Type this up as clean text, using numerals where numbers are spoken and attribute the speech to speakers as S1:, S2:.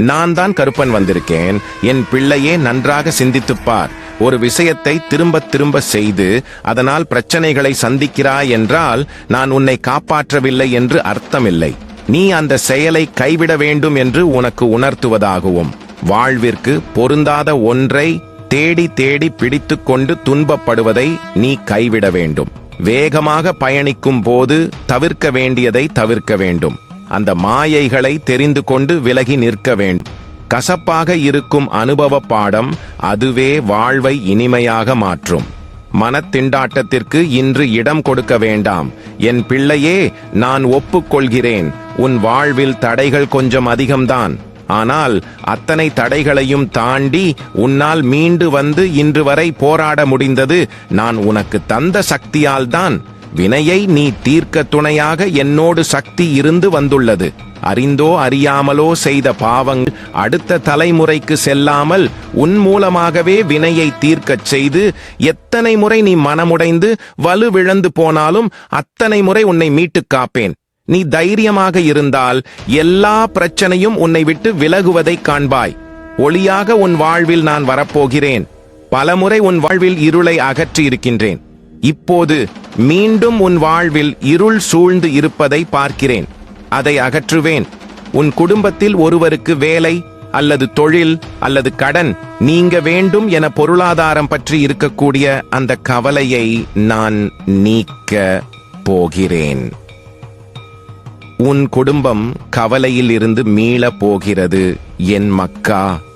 S1: நான் தான் கருப்பன் வந்திருக்கேன். என் பிள்ளையே, நன்றாக சிந்தித்துப் பார். ஒரு விஷயத்தை திரும்ப திரும்ப செய்து அதனால் பிரச்சனைகளை சந்திக்கிறாய் என்றால் நான் உன்னை காப்பாற்றவில்லை என்று அர்த்தமில்லை. நீ அந்த செயலை கைவிட வேண்டும் என்று உனக்கு உணர்த்துவதாகவும், வாழ்விற்கு பொருந்தாத ஒன்றை தேடி தேடி பிடித்துக் கொண்டு துன்பப்படுவதை நீ கைவிட வேண்டும். வேகமாக பயணிக்கும் போது தவிர்க்க வேண்டியதை தவிர்க்க வேண்டும். அந்த மாயைகளை தெரிந்து கொண்டு விலகி நிற்க வேண்டும். கசப்பாக இருக்கும் அனுபவ பாடம் அதுவே வாழ்வை இனிமையாக மாற்றும். மனத்திண்டாட்டத்திற்கு இன்று இடம் கொடுக்க வேண்டாம். என் பிள்ளையே, நான் ஒப்புக்கொள்கிறேன். உன் வாழ்வில் தடைகள் கொஞ்சம் அதிகம்தான். ஆனால் அத்தனை தடைகளையும் தாண்டி உன்னால் மீண்டு வந்து இன்று வரை போராட முடிந்தது நான் உனக்கு தந்த சக்தியால் தான். வினையை நீ தீர்க்க துணையாக என்னோடு சக்தி இருந்து வந்துள்ளது. அறிந்தோ அறியாமலோ செய்த பாவங்கள் அடுத்த தலைமுறைக்கு செல்லாமல் உன் மூலமாகவே வினையை தீர்க்கச் செய்து, எத்தனை முறை நீ மனமுடைந்து வலுவிழந்து போனாலும் அத்தனை முறை உன்னை மீட்டுக் காப்பேன். நீ தைரியமாக இருந்தால் எல்லா பிரச்சனையும் உன்னை விட்டு விலகுவதை காண்பாய். ஒளியாக உன் வாழ்வில் நான் வரப்போகிறேன். பலமுறை உன் வாழ்வில் இருளை அகற்றி இருக்கின்றேன். இப்போது மீண்டும் உன் வாழ்வில் இருள் சூழ்ந்து இருப்பதை பார்க்கிறேன். அதை அகற்றுவேன். உன் குடும்பத்தில் ஒருவருக்கு வேலை அல்லது தொழில் அல்லது கடன் நீங்க வேண்டும் என பொருளாதாரம் பற்றி இருக்கக்கூடிய அந்த கவலையை நான் நீக்க போகிறேன். உன் குடும்பம் கவலையில் இருந்து மீள போகிறது என் மக்கா.